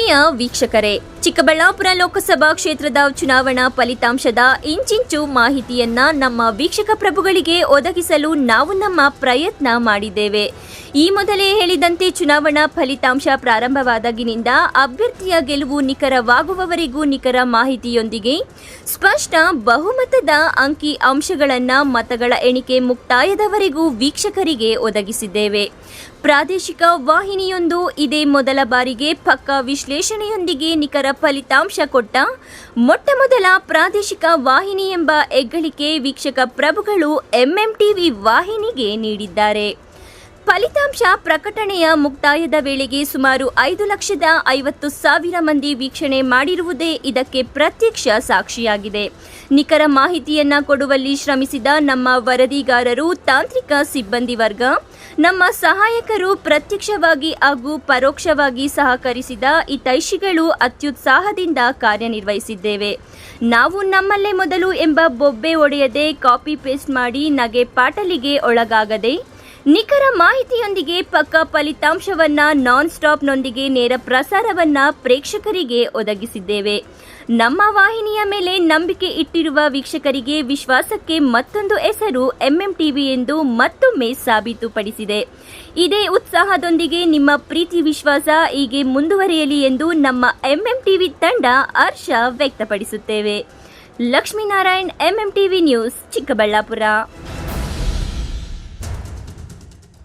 ಆತ್ಮೀಯ ವೀಕ್ಷಕರೇ, ಚಿಕ್ಕಬಳ್ಳಾಪುರ ಲೋಕಸಭಾ ಕ್ಷೇತ್ರದ ಚುನಾವಣಾ ಫಲಿತಾಂಶದ ಇಂಚಿಂಚು ಮಾಹಿತಿಯನ್ನ ನಮ್ಮ ವೀಕ್ಷಕ ಪ್ರಭುಗಳಿಗೆ ಒದಗಿಸಲು ನಾವು ನಮ್ಮ ಪ್ರಯತ್ನ ಮಾಡಿದ್ದೇವೆ. ಈ ಮೊದಲೇ ಹೇಳಿದಂತೆ ಚುನಾವಣಾ ಫಲಿತಾಂಶ ಪ್ರಾರಂಭವಾದಾಗಿನಿಂದ ಅಭ್ಯರ್ಥಿಯ ಗೆಲುವು ನಿಖರವಾಗುವವರೆಗೂ ನಿಖರ ಮಾಹಿತಿಯೊಂದಿಗೆ ಸ್ಪಷ್ಟ ಬಹುಮತದ ಅಂಕಿ ಅಂಶಗಳನ್ನು ಮತಗಳ ಎಣಿಕೆ ಮುಕ್ತಾಯದವರೆಗೂ ವೀಕ್ಷಕರಿಗೆ ಒದಗಿಸಿದ್ದೇವೆ. ಪ್ರಾದೇಶಿಕ ವಾಹಿನಿಯೊಂದು ಇದೇ ಮೊದಲ ಬಾರಿಗೆ ಪಕ್ಕಾ ವಿಶ್ಲೇಷಣೆಯೊಂದಿಗೆ ನಿಖರ ಫಲಿತಾಂಶ ಕೊಟ್ಟ ಮೊಟ್ಟಮೊದಲ ಪ್ರಾದೇಶಿಕ ವಾಹಿನಿ ಎಂಬ ಹೆಗ್ಗಳಿಕೆ ವೀಕ್ಷಕ ಪ್ರಭುಗಳು ಎಂಎಂಟಿವಿ ವಾಹಿನಿಗೆ ನೀಡಿದ್ದಾರೆ. ಫಲಿತಾಂಶ ಪ್ರಕಟಣೆಯ ಮುಕ್ತಾಯದ ವೇಳೆಗೆ ಸುಮಾರು 5,50,000 ಮಂದಿ ವೀಕ್ಷಣೆ ಮಾಡಿರುವುದೇ ಇದಕ್ಕೆ ಪ್ರತ್ಯಕ್ಷ ಸಾಕ್ಷಿಯಾಗಿದೆ. ನಿಖರ ಮಾಹಿತಿಯನ್ನ ಕೊಡುವಲ್ಲಿ ಶ್ರಮಿಸಿದ ನಮ್ಮ ವರದಿಗಾರರು, ತಾಂತ್ರಿಕ ಸಿಬ್ಬಂದಿ ವರ್ಗ, ನಮ್ಮ ಸಹಾಯಕರು, ಪ್ರತ್ಯಕ್ಷವಾಗಿ ಹಾಗೂ ಪರೋಕ್ಷವಾಗಿ ಸಹಕರಿಸಿದ ಹಿತೈಷಿಗಳು ಅತ್ಯುತ್ಸಾಹದಿಂದ ಕಾರ್ಯನಿರ್ವಹಿಸಿದ್ದೇವೆ. ನಾವು ನಮ್ಮಲ್ಲೇ ಮೊದಲು ಎಂಬ ಬೊಬ್ಬೆ ಒಡೆಯದೆ, ಕಾಪಿ ಪೇಸ್ಟ್ ಮಾಡಿ ನಗೆ ಪಾಟಲಿಗೆ ಒಳಗಾಗದೆ, ನಿಖರ ಮಾಹಿತಿಯೊಂದಿಗೆ ಪಕ್ಕಾ ಫಲಿತಾಂಶವನ್ನ ನಾನ್ ಸ್ಟಾಪ್ನೊಂದಿಗೆ ನೇರ ಪ್ರಸಾರವನ್ನ ಪ್ರೇಕ್ಷಕರಿಗೆ ಒದಗಿಸಿದ್ದೇವೆ. ನಮ್ಮ ವಾಹಿನಿಯ ಮೇಲೆ ನಂಬಿಕೆ ಇಟ್ಟಿರುವ ವೀಕ್ಷಕರಿಗೆ ವಿಶ್ವಾಸಕ್ಕೆ ಮತ್ತೊಂದು ಹೆಸರು ಎಂಎಂಟಿವಿ ಎಂದು ಮತ್ತೊಮ್ಮೆ ಸಾಬೀತುಪಡಿಸಿದೆ. ಇದೇ ಉತ್ಸಾಹದೊಂದಿಗೆ ನಿಮ್ಮ ಪ್ರೀತಿ ವಿಶ್ವಾಸ ಹೀಗೆ ಮುಂದುವರಿಯಲಿ ಎಂದು ನಮ್ಮ ಎಂಎಂಟಿವಿ ತಂಡ ಹರ್ಷ ವ್ಯಕ್ತಪಡಿಸುತ್ತೇವೆ. Lakshminarayan, MMTV news, Chikkaballapur.